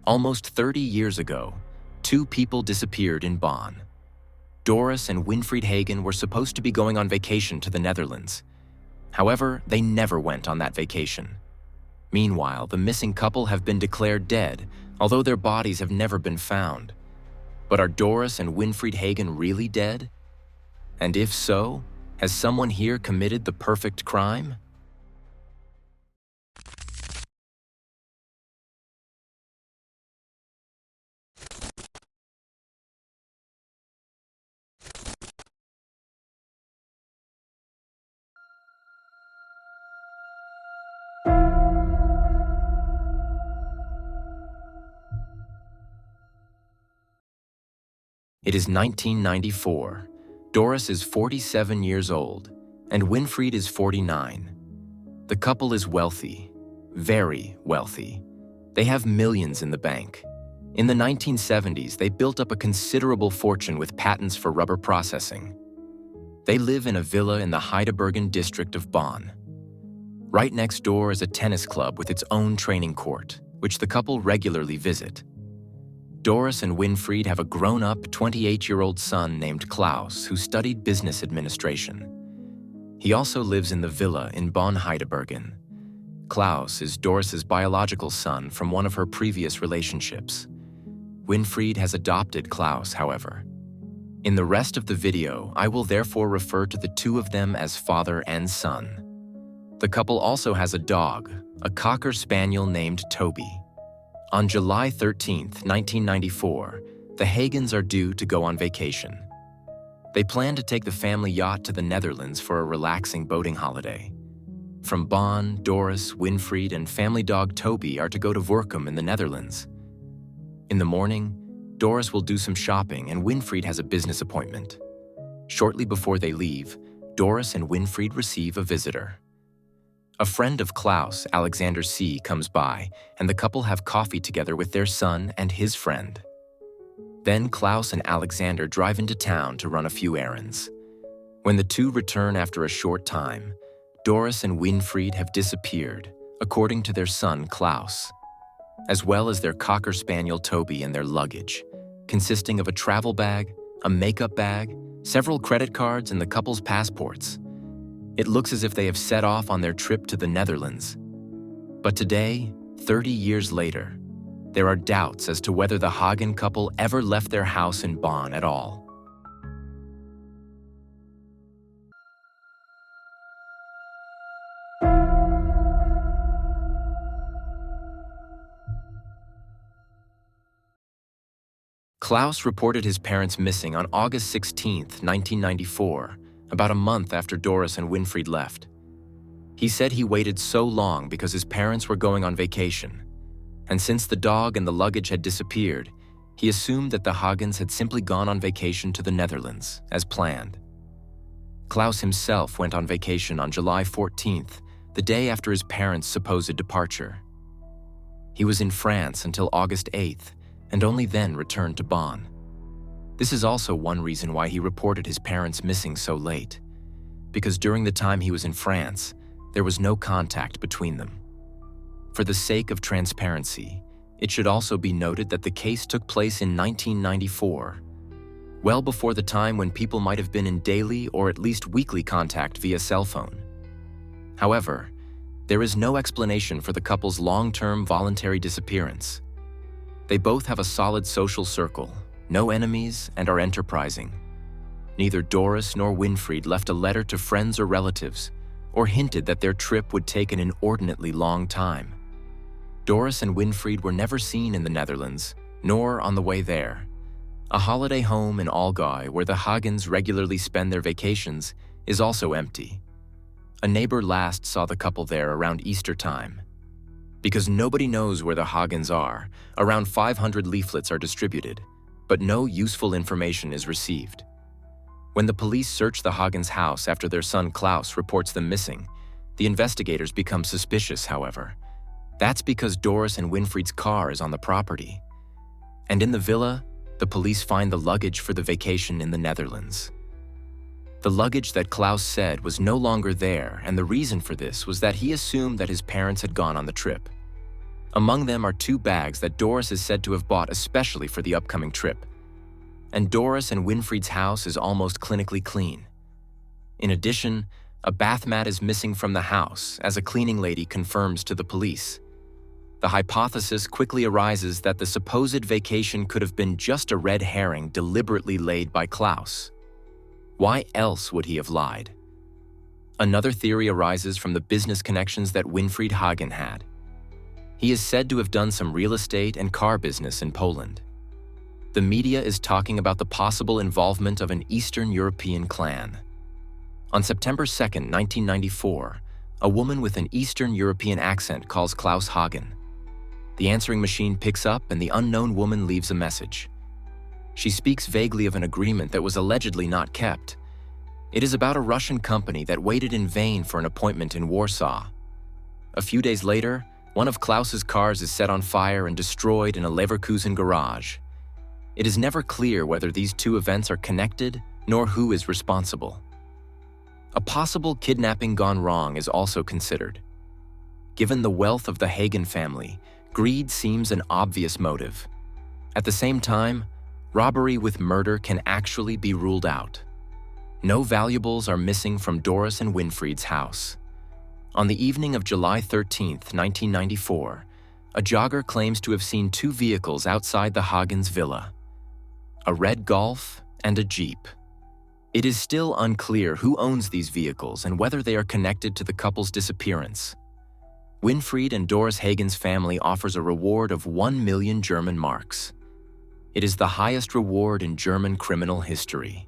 Almost 30 years ago, two people disappeared in Bonn. Doris and Winfried Hagen were supposed to be going on vacation to the Netherlands. However, they never went on that vacation. Meanwhile, the missing couple have been declared dead, although their bodies have never been found. But are Doris and Winfried Hagen really dead? And if so, has someone here committed the perfect crime? It is 1994. Doris is 47 years old, and Winfried is 49. The couple is wealthy, very wealthy. They have millions in the bank. In the 1970s, they built up a considerable fortune with patents for rubber processing. They live in a villa in the Heidelbergen district of Bonn. Right next door is a tennis club with its own training court, which the couple regularly visit. Doris and Winfried have a grown-up 28-year-old son named Klaus who studied business administration. He also lives in the villa in Bonn Heidelbergen. Klaus is Doris's biological son from one of her previous relationships. Winfried has adopted Klaus, however. In the rest of the video, I will therefore refer to the two of them as father and son. The couple also has a dog, a Cocker Spaniel named Toby. On July 13, 1994, the Hagens are due to go on vacation. They plan to take the family yacht to the Netherlands for a relaxing boating holiday. From Bonn, Doris, Winfried, and family dog Toby are to go to Workum in the Netherlands. In the morning, Doris will do some shopping and Winfried has a business appointment. Shortly before they leave, Doris and Winfried receive a visitor. A friend of Klaus, Alexander C., comes by, and the couple have coffee together with their son and his friend. Then Klaus and Alexander drive into town to run a few errands. When the two return after a short time, Doris and Winfried have disappeared, according to their son Klaus, as well as their Cocker Spaniel Toby and their luggage, consisting of a travel bag, a makeup bag, several credit cards, and the couple's passports. It looks as if they have set off on their trip to the Netherlands. But today, 30 years later, there are doubts as to whether the Hagen couple ever left their house in Bonn at all. Klaus reported his parents missing on August 16, 1994, about a month after Doris and Winfried left. He said he waited so long because his parents were going on vacation, and since the dog and the luggage had disappeared, he assumed that the Hagens had simply gone on vacation to the Netherlands, as planned. Klaus himself went on vacation on July 14th, the day after his parents' supposed departure. He was in France until August 8th, and only then returned to Bonn. This is also one reason why he reported his parents missing so late, because during the time he was in France, there was no contact between them. For the sake of transparency, it should also be noted that the case took place in 1994, well before the time when people might have been in daily or at least weekly contact via cell phone. However, there is no explanation for the couple's long-term voluntary disappearance. They both have a solid social circle, no enemies, and are enterprising. Neither Doris nor Winfried left a letter to friends or relatives, or hinted that their trip would take an inordinately long time. Doris and Winfried were never seen in the Netherlands, nor on the way there. A holiday home in Allgäu, where the Hagens regularly spend their vacations, is also empty. A neighbor last saw the couple there around Easter time. Because nobody knows where the Hagens are, around 500 leaflets are distributed, but no useful information is received. When the police search the Hagens' house after their son Klaus reports them missing, the investigators become suspicious, however. That's because Doris and Winfried's car is on the property. And in the villa, the police find the luggage for the vacation in the Netherlands. The luggage that Klaus said was no longer there, and the reason for this was that he assumed that his parents had gone on the trip. Among them are 2 bags that Doris is said to have bought especially for the upcoming trip. And Doris and Winfried's house is almost clinically clean. In addition, a bath mat is missing from the house, as a cleaning lady confirms to the police. The hypothesis quickly arises that the supposed vacation could have been just a red herring deliberately laid by Klaus. Why else would he have lied? Another theory arises from the business connections that Winfried Hagen had. He is said to have done some real estate and car business in Poland. The media is talking about the possible involvement of an Eastern European clan. On September 2, 1994, a woman with an Eastern European accent calls Klaus Hagen. The answering machine picks up and the unknown woman leaves a message. She speaks vaguely of an agreement that was allegedly not kept. It is about a Russian company that waited in vain for an appointment in Warsaw. A few days later, one of Klaus's cars is set on fire and destroyed in a Leverkusen garage. It is never clear whether these 2 events are connected nor who is responsible. A possible kidnapping gone wrong is also considered. Given the wealth of the Hagen family, greed seems an obvious motive. At the same time, robbery with murder can actually be ruled out. No valuables are missing from Doris and Winfried's house. On the evening of July 13, 1994, a jogger claims to have seen 2 vehicles outside the Hagens' villa: a red Golf and a Jeep. It is still unclear who owns these vehicles and whether they are connected to the couple's disappearance. Winfried and Doris Hagen's family offers a reward of 1 million German marks. It is the highest reward in German criminal history.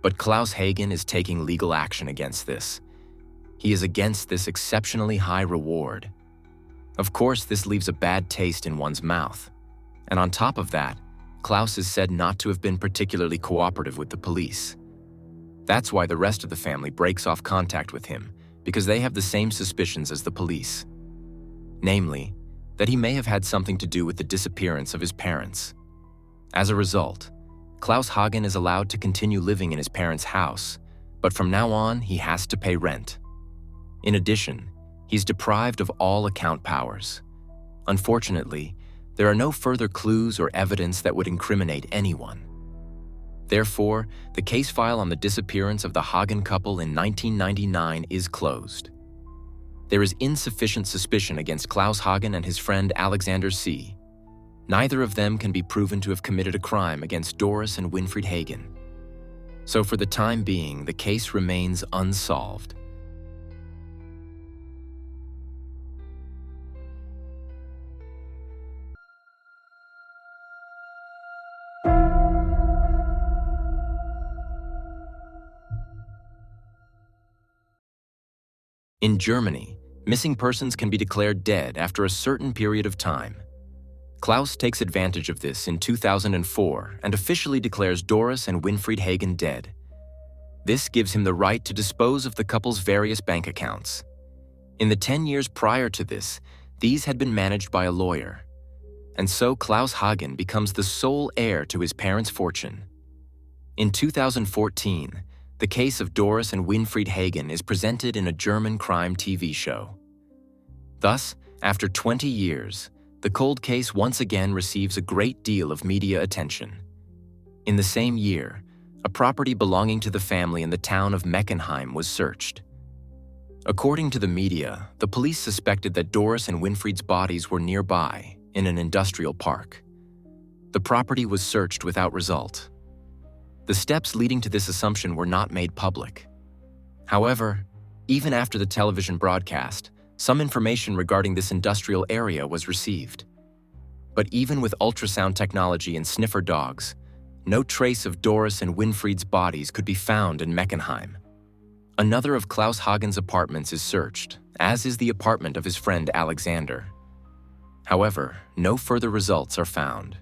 But Klaus Hagen is taking legal action against this. He is against this exceptionally high reward. Of course, this leaves a bad taste in one's mouth. And on top of that, Klaus is said not to have been particularly cooperative with the police. That's why the rest of the family breaks off contact with him, because they have the same suspicions as the police. Namely, that he may have had something to do with the disappearance of his parents. As a result, Klaus Hagen is allowed to continue living in his parents' house, but from now on, he has to pay rent. In addition, he's deprived of all account powers. Unfortunately, there are no further clues or evidence that would incriminate anyone. Therefore, the case file on the disappearance of the Hagen couple in 1999 is closed. There is insufficient suspicion against Klaus Hagen and his friend Alexander C. Neither of them can be proven to have committed a crime against Doris and Winfried Hagen. So for the time being, the case remains unsolved. In Germany, missing persons can be declared dead after a certain period of time. Klaus takes advantage of this in 2004 and officially declares Doris and Winfried Hagen dead. This gives him the right to dispose of the couple's various bank accounts. In the 10 years prior to this, these had been managed by a lawyer. And so Klaus Hagen becomes the sole heir to his parents' fortune. In 2014, the case of Doris and Winfried Hagen is presented in a German crime TV show. Thus, after 20 years, the cold case once again receives a great deal of media attention. In the same year, a property belonging to the family in the town of Meckenheim was searched. According to the media, the police suspected that Doris and Winfried's bodies were nearby, in an industrial park. The property was searched without result. The steps leading to this assumption were not made public. However, even after the television broadcast, some information regarding this industrial area was received. But even with ultrasound technology and sniffer dogs, no trace of Doris and Winfried's bodies could be found in Meckenheim. Another of Klaus Hagen's apartments is searched, as is the apartment of his friend Alexander. However, no further results are found.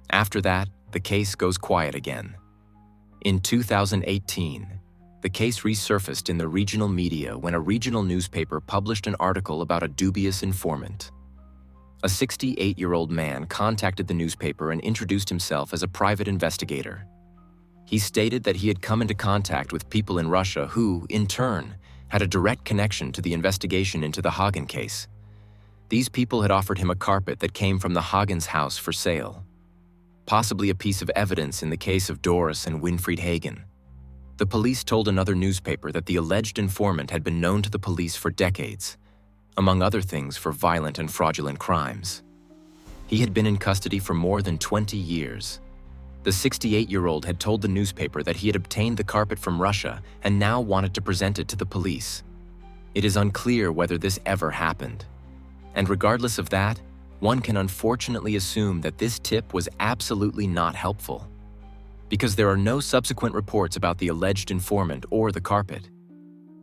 After that, the case goes quiet again. In 2018, the case resurfaced in the regional media when a regional newspaper published an article about a dubious informant. A 68-year-old man contacted the newspaper and introduced himself as a private investigator. He stated that he had come into contact with people in Russia who, in turn, had a direct connection to the investigation into the Hagen case. These people had offered him a carpet that came from the Hagen's house for sale, possibly a piece of evidence in the case of Doris and Winfried Hagen. The police told another newspaper that the alleged informant had been known to the police for decades, among other things for violent and fraudulent crimes. He had been in custody for more than 20 years. The 68-year-old had told the newspaper that he had obtained the carpet from Russia and now wanted to present it to the police. It is unclear whether this ever happened. And regardless of that, one can unfortunately assume that this tip was absolutely not helpful, because there are no subsequent reports about the alleged informant or the carpet.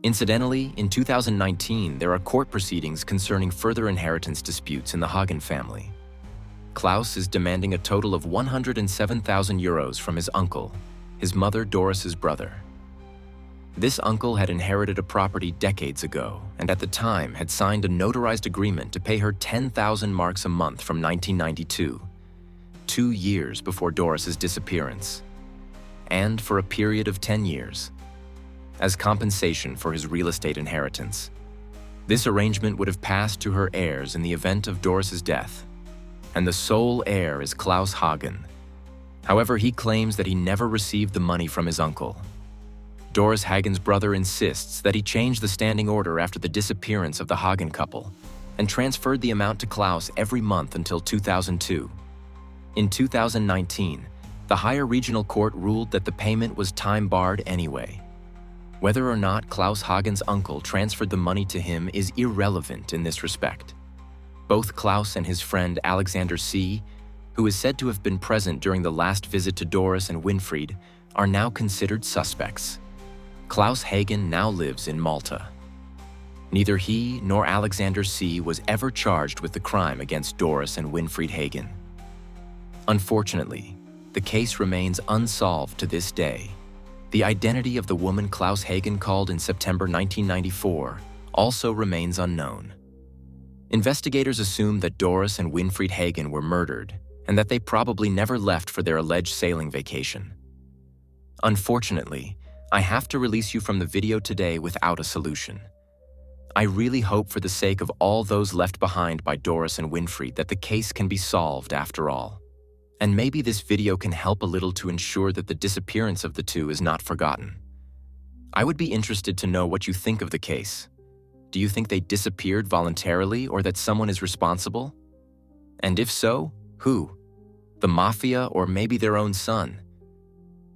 Incidentally, in 2019, there are court proceedings concerning further inheritance disputes in the Hagen family. Klaus is demanding a total of 107,000 euros from his uncle, his mother Doris's brother. This uncle had inherited a property decades ago and at the time had signed a notarized agreement to pay her 10,000 marks a month from 1992, 2 years before Doris's disappearance, and for a period of 10 years, as compensation for his real estate inheritance. This arrangement would have passed to her heirs in the event of Doris's death, and the sole heir is Klaus Hagen. However, he claims that he never received the money from his uncle. Doris Hagen's brother insists that he changed the standing order after the disappearance of the Hagen couple and transferred the amount to Klaus every month until 2002. In 2019, the higher regional court ruled that the payment was time-barred anyway. Whether or not Klaus Hagen's uncle transferred the money to him is irrelevant in this respect. Both Klaus and his friend Alexander C., who is said to have been present during the last visit to Doris and Winfried, are now considered suspects. Klaus Hagen now lives in Malta. Neither he nor Alexander C. was ever charged with the crime against Doris and Winfried Hagen. Unfortunately, the case remains unsolved to this day. The identity of the woman Klaus Hagen called in September 1994 also remains unknown. Investigators assume that Doris and Winfried Hagen were murdered and that they probably never left for their alleged sailing vacation. Unfortunately, I have to release you from the video today without a solution. I really hope for the sake of all those left behind by Doris and Winfried that the case can be solved after all. And maybe this video can help a little to ensure that the disappearance of the two is not forgotten. I would be interested to know what you think of the case. Do you think they disappeared voluntarily or that someone is responsible? And if so, who? The mafia or maybe their own son?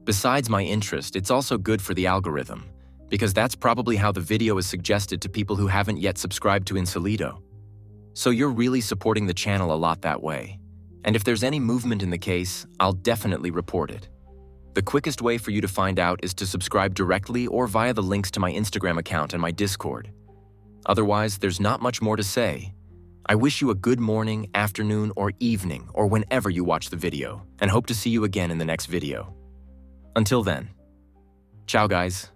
Besides my interest, it's also good for the algorithm, because that's probably how the video is suggested to people who haven't yet subscribed to Insolito. So you're really supporting the channel a lot that way. And if there's any movement in the case, I'll definitely report it. The quickest way for you to find out is to subscribe directly or via the links to my Instagram account and my Discord. Otherwise, there's not much more to say. I wish you a good morning, afternoon, or evening, or whenever you watch the video, and hope to see you again in the next video. Until then, ciao guys.